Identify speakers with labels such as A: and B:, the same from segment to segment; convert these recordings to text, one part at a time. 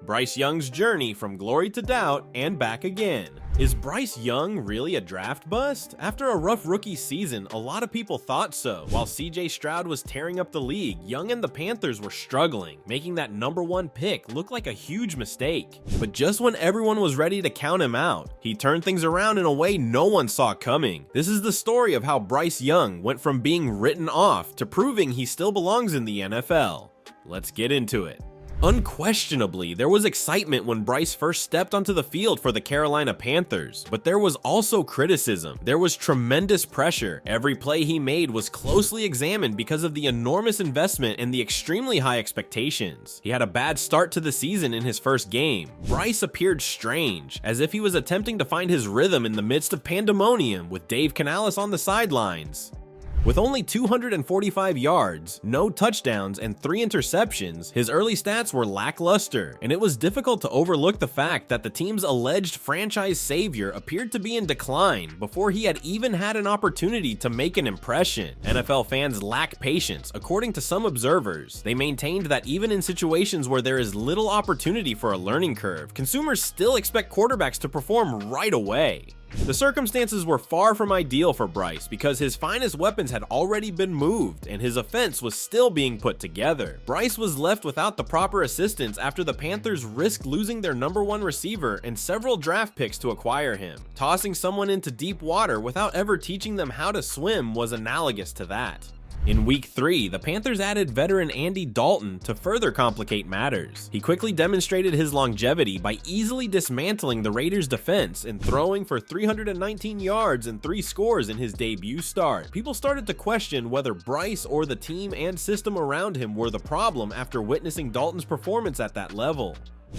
A: Bryce Young's journey from glory to doubt and back again. Is Bryce Young really a draft bust? After a rough rookie season, a lot of people thought so. While CJ Stroud was tearing up the league, Young and the Panthers were struggling, making that #1 pick look like a huge mistake. But just when everyone was ready to count him out, he turned things around in a way no one saw coming. This is the story of how Bryce Young went from being written off to proving he still belongs in the NFL. Let's get into it. Unquestionably, there was excitement when Bryce first stepped onto the field for the Carolina Panthers, but there was also criticism. There was tremendous pressure. Every play he made was closely examined because of the enormous investment and the extremely high expectations. He had a bad start to the season in his first game. Bryce appeared strange, as if he was attempting to find his rhythm in the midst of pandemonium with Dave Canales on the sidelines. With only 245 yards, no touchdowns, and 3 interceptions, his early stats were lackluster, and it was difficult to overlook the fact that the team's alleged franchise savior appeared to be in decline before he had even had an opportunity to make an impression. NFL fans lack patience, according to some observers. They maintained that even in situations where there is little opportunity for a learning curve, consumers still expect quarterbacks to perform right away. The circumstances were far from ideal for Bryce because his finest weapons had already been moved and his offense was still being put together. Bryce was left without the proper assistance after the Panthers risked losing their #1 receiver and several draft picks to acquire him. Tossing someone into deep water without ever teaching them how to swim was analogous to that. In week 3, the Panthers added veteran Andy Dalton to further complicate matters. He quickly demonstrated his longevity by easily dismantling the Raiders' defense and throwing for 319 yards and 3 scores in his debut start. People started to question whether Bryce or the team and system around him were the problem after witnessing Dalton's performance at that level.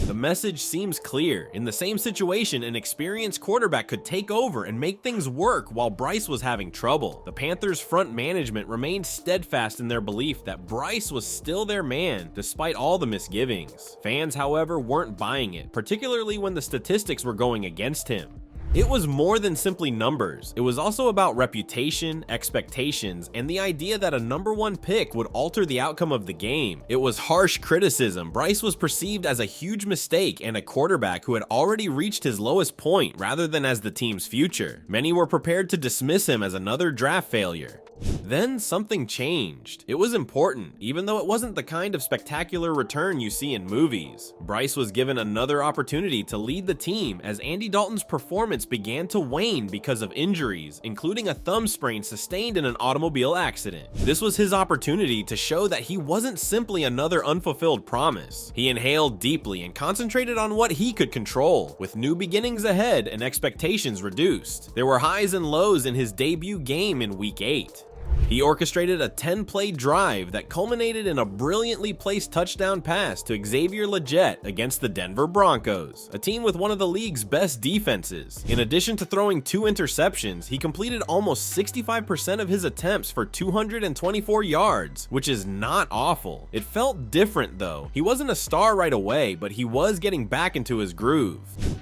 A: The message seems clear. In the same situation, an experienced quarterback could take over and make things work while Bryce was having trouble. The Panthers' front management remained steadfast in their belief that Bryce was still their man, despite all the misgivings. Fans, however, weren't buying it, particularly when the statistics were going against him. It was more than simply numbers. It was also about reputation, expectations, and the idea that a #1 pick would alter the outcome of the game. It was harsh criticism. Bryce was perceived as a huge mistake and a quarterback who had already reached his lowest point rather than as the team's future. Many were prepared to dismiss him as another draft failure. Then something changed. It was important, even though it wasn't the kind of spectacular return you see in movies. Bryce was given another opportunity to lead the team as Andy Dalton's performance began to wane because of injuries, including a thumb sprain sustained in an automobile accident. This was his opportunity to show that he wasn't simply another unfulfilled promise. He inhaled deeply and concentrated on what he could control, with new beginnings ahead and expectations reduced. There were highs and lows in his debut game in week 8. He orchestrated a 10-play drive that culminated in a brilliantly placed touchdown pass to Xavier Legette against the Denver Broncos, a team with one of the league's best defenses. In addition to throwing 2 interceptions, he completed almost 65% of his attempts for 224 yards, which is not awful. It felt different though. He wasn't a star right away, but he was getting back into his groove.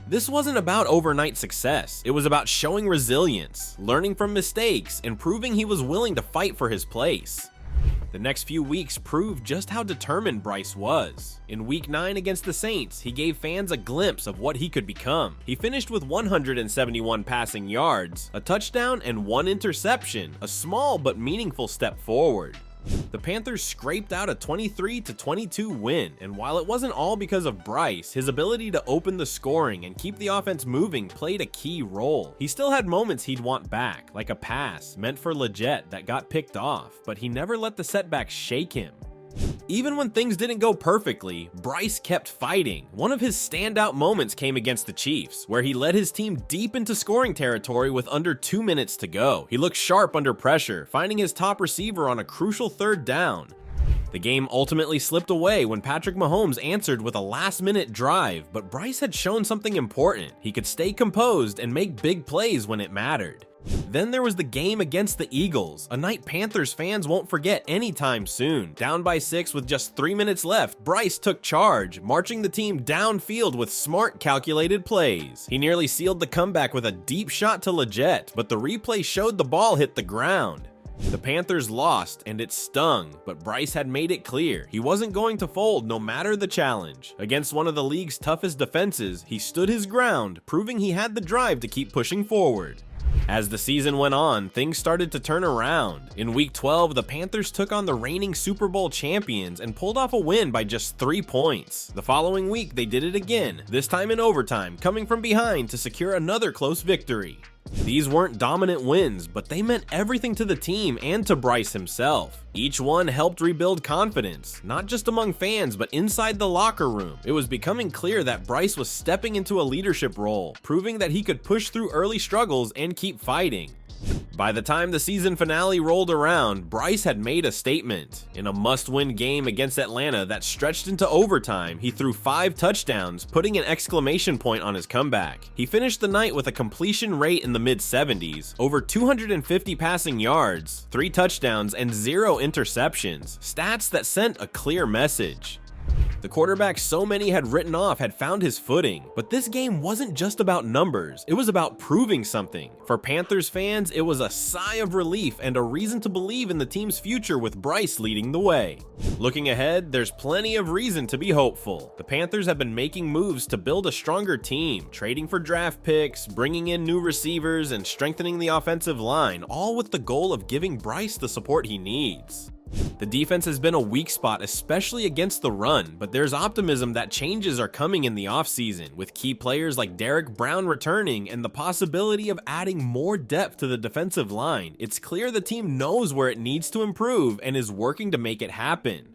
A: This wasn't about overnight success. It was about showing resilience, learning from mistakes, and proving he was willing to fight for his place. The next few weeks proved just how determined Bryce was. In week 9 against the Saints, he gave fans a glimpse of what he could become. He finished with 171 passing yards, a touchdown, and 1 interception, a small but meaningful step forward. The Panthers scraped out a 23-22 win, and while it wasn't all because of Bryce, his ability to open the scoring and keep the offense moving played a key role. He still had moments he'd want back, like a pass meant for Legette that got picked off, but he never let the setbacks shake him. Even when things didn't go perfectly, Bryce kept fighting. One of his standout moments came against the Chiefs, where he led his team deep into scoring territory with under 2 minutes to go. He looked sharp under pressure, finding his top receiver on a crucial 3rd down. The game ultimately slipped away when Patrick Mahomes answered with a last-minute drive, but Bryce had shown something important. He could stay composed and make big plays when it mattered. Then there was the game against the Eagles, a night Panthers fans won't forget anytime soon. Down by 6 with just 3 minutes left, Bryce took charge, marching the team downfield with smart, calculated plays. He nearly sealed the comeback with a deep shot to Legette, but the replay showed the ball hit the ground. The Panthers lost, and it stung, but Bryce had made it clear he wasn't going to fold no matter the challenge. Against one of the league's toughest defenses, he stood his ground, proving he had the drive to keep pushing forward. As the season went on, things started to turn around. In Week 12, the Panthers took on the reigning Super Bowl champions and pulled off a win by just 3 points. The following week, they did it again, this time in overtime, coming from behind to secure another close victory. These weren't dominant wins, but they meant everything to the team and to Bryce himself. Each one helped rebuild confidence, not just among fans, but inside the locker room. It was becoming clear that Bryce was stepping into a leadership role, proving that he could push through early struggles and keep fighting. By the time the season finale rolled around, Bryce had made a statement. In a must-win game against Atlanta that stretched into overtime, he threw 5 touchdowns, putting an exclamation point on his comeback. He finished the night with a completion rate in the mid-70s, over 250 passing yards, 3 touchdowns, and 0 interceptions, stats that sent a clear message. The quarterback so many had written off had found his footing, but this game wasn't just about numbers, it was about proving something. For Panthers fans, it was a sigh of relief and a reason to believe in the team's future with Bryce leading the way. Looking ahead, there's plenty of reason to be hopeful. The Panthers have been making moves to build a stronger team, trading for draft picks, bringing in new receivers, and strengthening the offensive line, all with the goal of giving Bryce the support he needs. The defense has been a weak spot, especially against the run, but there's optimism that changes are coming in the offseason, with key players like Derrick Brown returning and the possibility of adding more depth to the defensive line. It's clear the team knows where it needs to improve and is working to make it happen.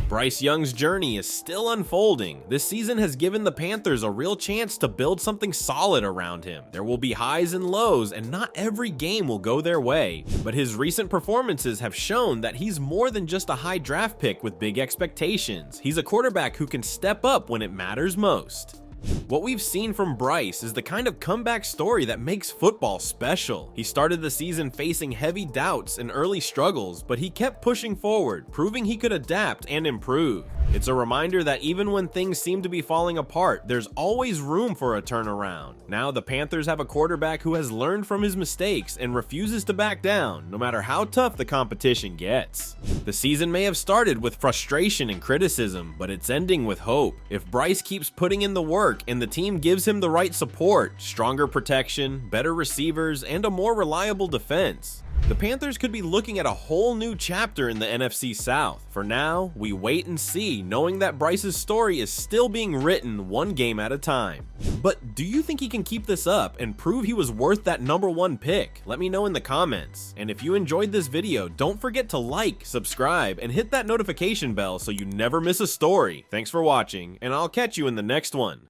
A: Bryce Young's journey is still unfolding. This season has given the Panthers a real chance to build something solid around him. There will be highs and lows, and not every game will go their way, but his recent performances have shown that he's more than just a high draft pick with big expectations. He's a quarterback who can step up when it matters most. What we've seen from Bryce is the kind of comeback story that makes football special. He started the season facing heavy doubts and early struggles, but he kept pushing forward, proving he could adapt and improve. It's a reminder that even when things seem to be falling apart, there's always room for a turnaround. Now the Panthers have a quarterback who has learned from his mistakes and refuses to back down, no matter how tough the competition gets. The season may have started with frustration and criticism, but it's ending with hope. If Bryce keeps putting in the work and the team gives him the right support, stronger protection, better receivers, and a more reliable defense, the Panthers could be looking at a whole new chapter in the NFC South. For now, we wait and see, knowing that Bryce's story is still being written one game at a time. But do you think he can keep this up and prove he was worth that #1 pick? Let me know in the comments. And if you enjoyed this video, don't forget to like, subscribe, and hit that notification bell so you never miss a story. Thanks for watching, and I'll catch you in the next one.